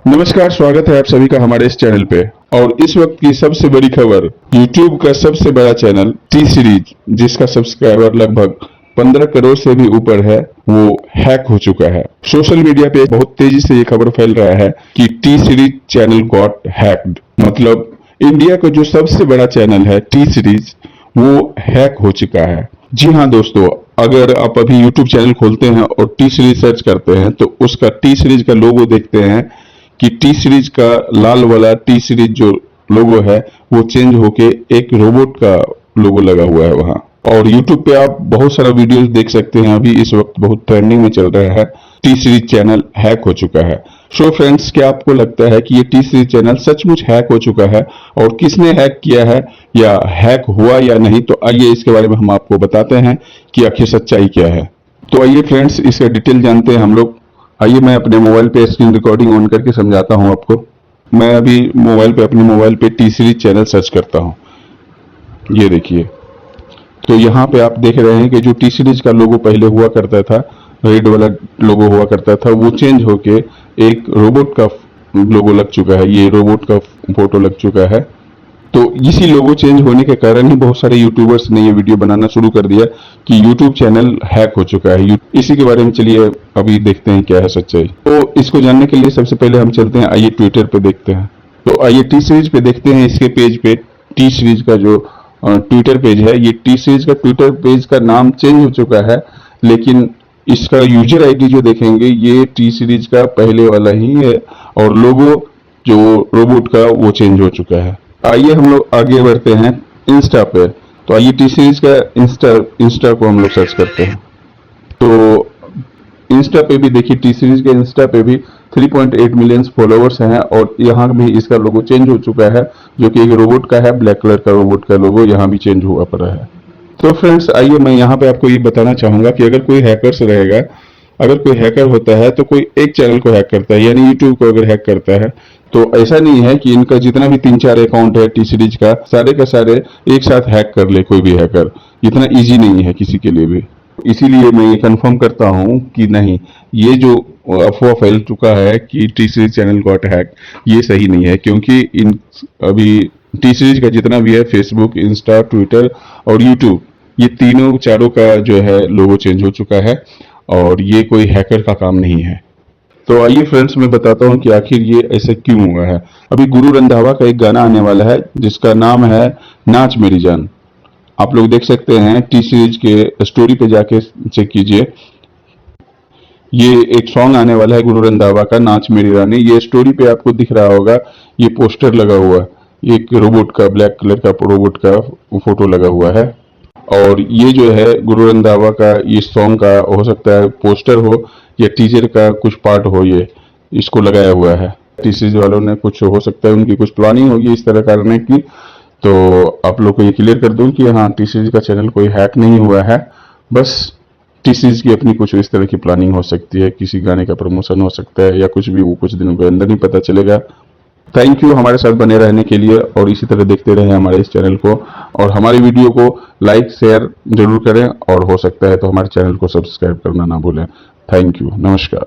नमस्कार, स्वागत है आप सभी का हमारे इस चैनल पे। और इस वक्त की सबसे बड़ी खबर, YouTube का सबसे बड़ा चैनल टी सीरीज, जिसका सब्सक्राइबर लगभग 15 करोड़ से भी ऊपर है, वो हैक हो चुका है। सोशल मीडिया पे बहुत तेजी से ये खबर फैल रहा है कि T series channel got hacked. मतलब इंडिया का जो सबसे बड़ा चैनल है टी सीरीज, वो हैक हो चुका है। जी हाँ दोस्तों, अगर आप अभी YouTube चैनल खोलते हैं और टी सीरीज सर्च करते हैं तो उसका टी सीरीज का लोगो देखते हैं कि टी सीरीज का लाल वाला टी सीरीज जो लोगो है वो चेंज होके एक रोबोट का लोगो लगा हुआ है वहां। और YouTube पे आप बहुत सारा वीडियोस देख सकते हैं। अभी इस वक्त बहुत ट्रेंडिंग में चल रहा है, टी सीरीज चैनल हैक हो चुका है। सो फ्रेंड्स, क्या आपको लगता है कि ये टी सीरीज चैनल सचमुच हैक हो चुका है? और किसने हैक किया है या हैक हुआ या नहीं? तो आइए इसके बारे में हम आपको बताते हैं कि आखिर सच्चाई क्या है। तो आइए फ्रेंड्स, इसका डिटेल जानते हैं हम लोग। आइए मैं अपने मोबाइल पे स्क्रीन रिकॉर्डिंग ऑन करके समझाता हूं आपको। मैं अभी अपने मोबाइल पे टी सीरीज चैनल सर्च करता हूं। ये देखिए, तो यहाँ पे आप देख रहे हैं कि जो टी सीरीज का लोगो पहले हुआ करता था, रेड वाला लोगो हुआ करता था, वो चेंज होके एक रोबोट का लोगो लग चुका है। ये रोबोट का फोटो लग चुका है। तो इसी लोगो चेंज होने के कारण ही बहुत सारे यूट्यूबर्स ने ये वीडियो बनाना शुरू कर दिया कि यूट्यूब चैनल हैक हो चुका है। इसी के बारे में चलिए अभी देखते हैं क्या है सच्चाई। तो इसको जानने के लिए सबसे पहले हम चलते हैं, आइए ट्विटर पे देखते हैं। तो आइए टी सीरीज पे देखते हैं। इसके पेज पे टी सीरीज का जो ट्विटर पेज है, ये टी सीरीज का ट्विटर पेज का नाम चेंज हो चुका है, लेकिन इसका यूजर आईडी जो देखेंगे ये टी सीरीज का पहले वाला ही है। और लोगो जो रोबोट का वो चेंज हो चुका है। आइए हम लोग आगे बढ़ते हैं इंस्टा पे। तो आइए टी सीरीज का इंस्टा को हम लोग सर्च करते हैं। तो इंस्टा पे भी देखिए, टी सीरीज के इंस्टा पे भी 3.8 मिलियन फॉलोअर्स हैं और यहाँ भी इसका लोगो चेंज हो चुका है, जो कि एक रोबोट का है। ब्लैक कलर का रोबोट का लोगो यहाँ भी चेंज हुआ पड़ा है। तो फ्रेंड्स, आइए मैं यहाँ पे आपको ये बताना चाहूंगा कि अगर कोई हैकर्स रहेगा, अगर कोई हैकर होता है तो कोई एक चैनल को हैक करता है, यानी यूट्यूब को अगर हैक करता है, तो ऐसा नहीं है कि इनका जितना भी 3-4 अकाउंट है टी सीरीज का सारे एक साथ हैक कर ले कोई भी हैकर। इतना इजी नहीं है किसी के लिए भी। इसीलिए मैं ये कंफर्म करता हूँ कि नहीं, ये जो अफवाह फैल चुका है कि T series channel got hack, ये सही नहीं है। क्योंकि इन अभी टी सीरीज का जितना भी है, फेसबुक, इंस्टा, ट्विटर और यूट्यूब, ये तीनों चारों का जो है लोगो चेंज हो चुका है और ये कोई हैकर का काम नहीं है। तो आइए फ्रेंड्स, मैं बताता हूँ कि आखिर ये ऐसे क्यों हुआ है। अभी गुरु रंधावा का एक गाना आने वाला है जिसका नाम है नाच मेरी जान। आप लोग देख सकते हैं, टी सीरीज के स्टोरी पे जाके चेक कीजिए। ये एक सॉन्ग आने वाला है गुरु रंधावा का, नाच मेरी रानी। ये स्टोरी पे आपको दिख रहा होगा, ये पोस्टर लगा हुआ है, एक रोबोट का, ब्लैक कलर का रोबोट का फोटो लगा हुआ है। और ये जो है गुरु रंधावा का, ये सॉन्ग का हो सकता है पोस्टर हो या टीजर का कुछ पार्ट हो, ये इसको लगाया हुआ है। टी सीरीज वालों ने कुछ, हो सकता है उनकी कुछ प्लानिंग होगी इस तरह करने की। तो आप लोग को ये क्लियर कर दूं कि हाँ, टी सीरीज का चैनल कोई हैक नहीं हुआ है। बस टी सीरीज की अपनी कुछ इस तरह की प्लानिंग हो सकती है, किसी गाने का प्रमोशन हो सकता है या कुछ भी, वो कुछ दिनों के अंदर ही पता चलेगा। थैंक यू हमारे साथ बने रहने के लिए, और इसी तरह देखते रहें हमारे इस चैनल को। और हमारी वीडियो को लाइक शेयर जरूर करें, और हो सकता है तो हमारे चैनल को सब्सक्राइब करना ना भूलें। थैंक यू, नमस्कार।